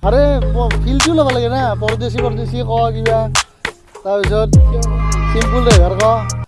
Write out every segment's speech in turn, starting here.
আৰে ফিল্ডটো ল'ব লাগে না পৰদেশী ক কিবা তাৰপিছত চিম্পুল ড্ৰাইভাৰ ক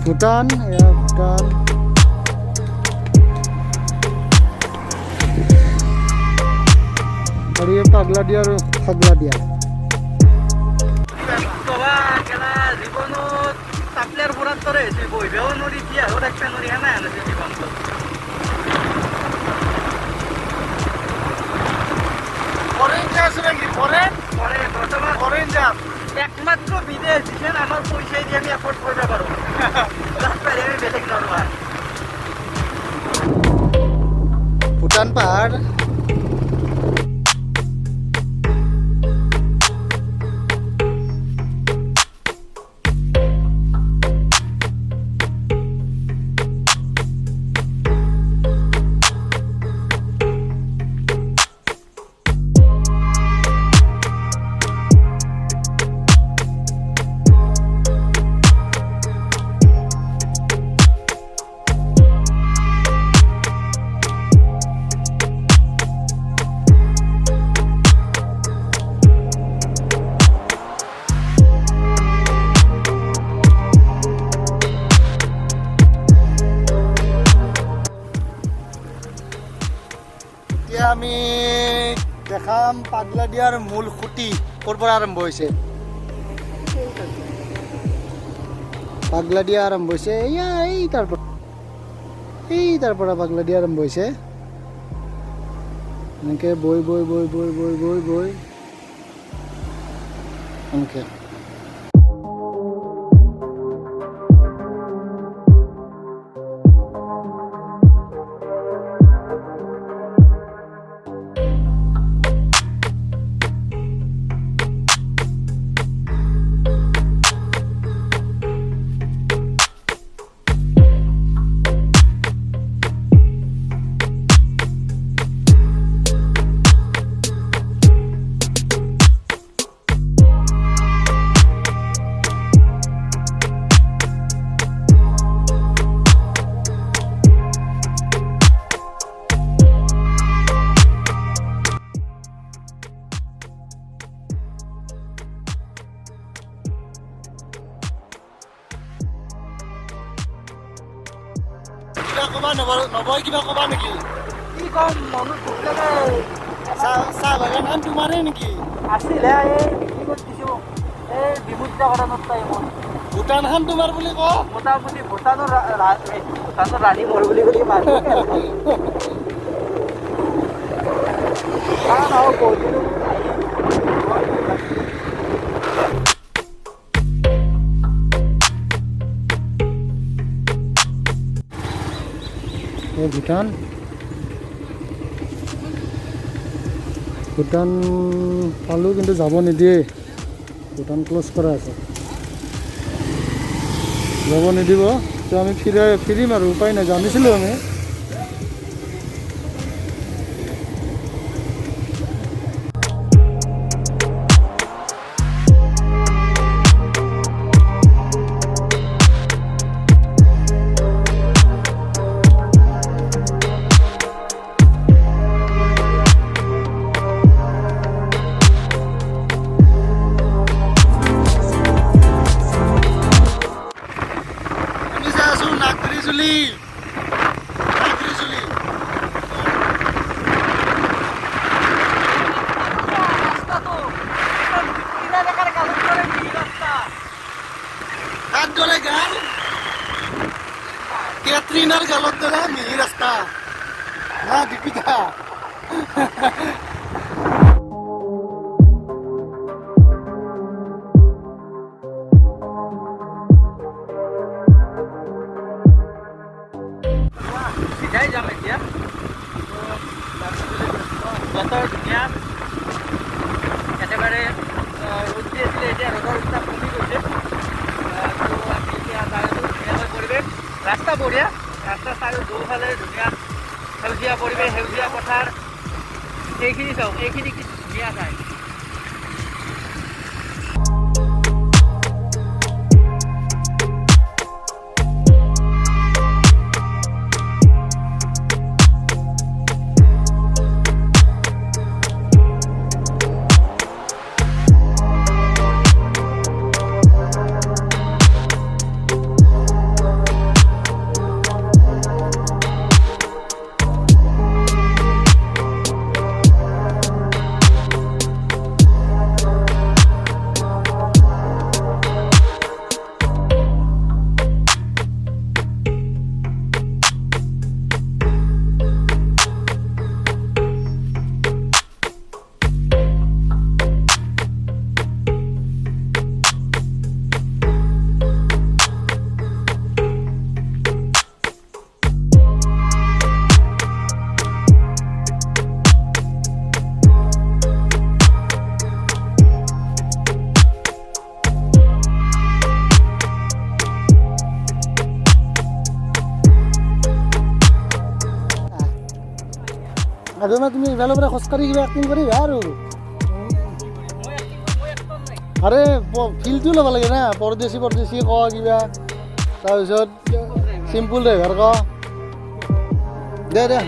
Bhutan, ya Bhutan. और ये पगला दिया और फगला दिया बाबा केला जीवनत तापल्यार पुरात करे जे बहिबेও নৰি কি আৰু একটা নৰি হানা আছে জীবনত ফরেন যাস নাকি ফরেন প্রথমে ফরেন যাব একমাত্র বিদেশ যেখানে আমার পয়সা দিয়ে আমি এফোর্ড করতে পারবো রাস্তায় আমি বেলেগ নরবা ভুটান পাহাড় আমি দেখাম পাগলা দিয়ার মূল খুঁটি কোর পৰা আৰম্ভ হৈছে পাগলা দিয়া আৰম্ভ হৈছে এই তাৰ পৰা পাগলা দিয়া আৰম্ভ হৈছে এনেকে বৈ এনেকে নবয় কিবা কবা নেকি কি কম মনত ভুলে চাহ বাগান তোমাৰে নেকি আছিলে এই কি কৰিছো এই বিমুদ্ৰাকৰণত টাইমত ভূটান খান তোমাৰ বুলি ক মোটামুটি ভূটানৰ ৰাণী মোৰ বুলি বুলি মানুহ ভূটান পালোঁ কিন্তু যাব নিদিয়ে ভূটান ক্ল'জ কৰা আছে যাব নিদিব তো আমি ফিৰিম আৰু উপায় নাই জানিছিলোঁ আমি Nagrijuli হৰিণাৰ গালত দৰে মিহি ৰাস্তা না দীপিকা চিধাই যাম এতিয়া বতৰ ধুনীয়া একেবাৰে ৰ'দ দি আছিলে এতিয়া ৰ'দৰ উত্তাপ কমি গৈছে তো আমি এতিয়া চাৰিওটো ধুনীয়াকৈ পৰিৱেশ ৰাস্তা বঢ়িয়া ৰাস্তা চাৰিও দুফালে ধুনীয়া সেউজীয়া পৰিৱেশ সেউজীয়া পথাৰ এইখিনি চাওক এইখিনি কি ধুনীয়া ঠাই আৰু না তুমি ইফালৰ পৰা খোজকাঢ়ি কিবা এক্টিং কৰিবা আৰু আৰে ফিল্ডটো ল'ব লাগে না পৰদেশী পৰদেশী ক কিবা তাৰপিছত চিম্পুল ড্ৰাইভাৰ ক দে দে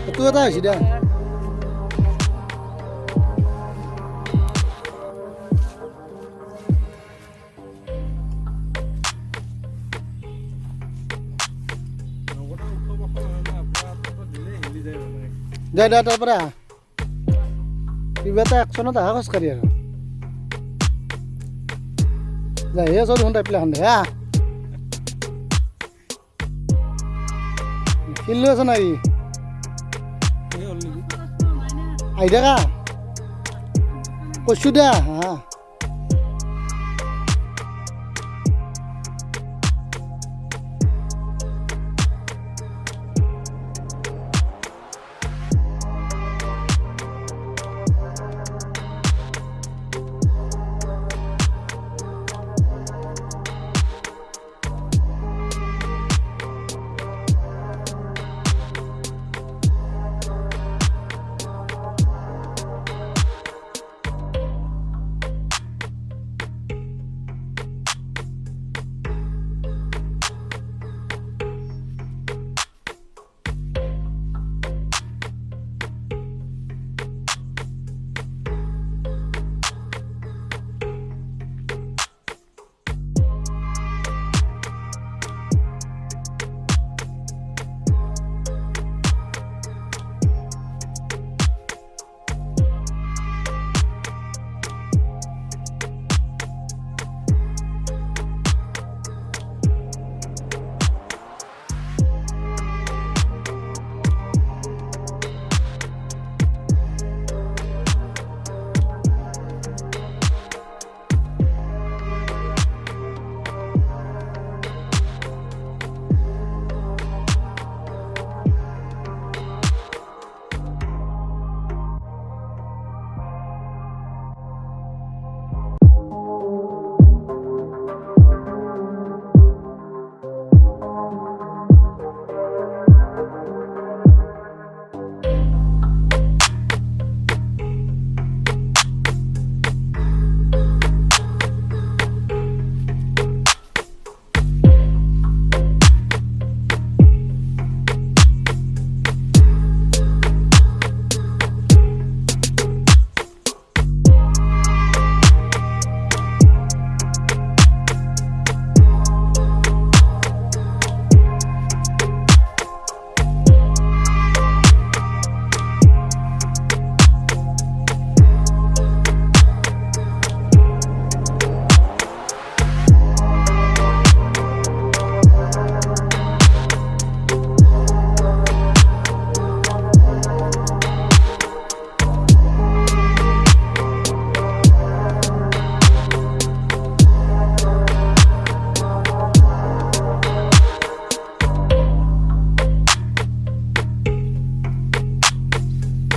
এইটো এটা হৈছে দে দে দে তাৰ পৰা কিবা এটা একশ্যনত আহা খোজকাঢ়ি আৰু যাই হে চল শুন টাইপলে খান দে হা ফিল্ড আছে নাই আহি থাকা কৈছোঁ দে হা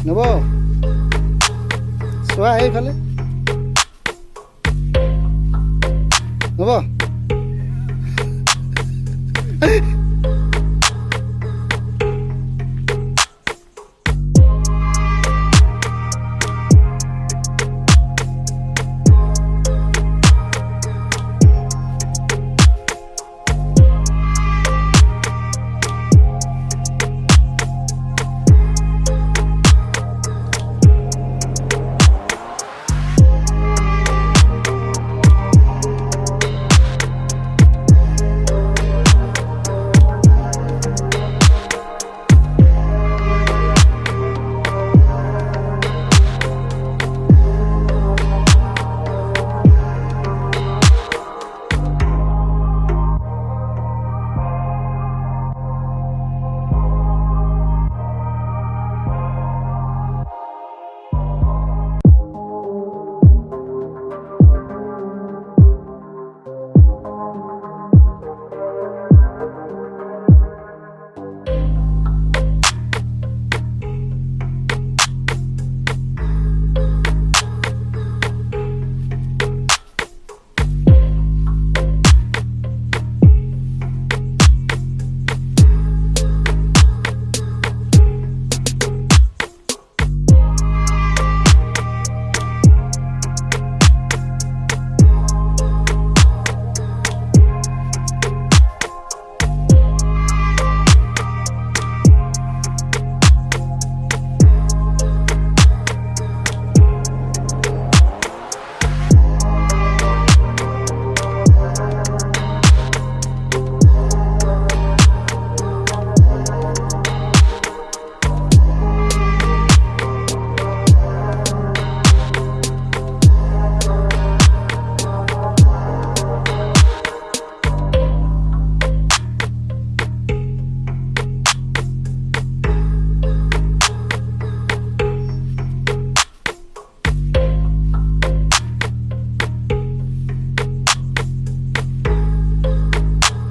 নব চোৱা এইফালে নব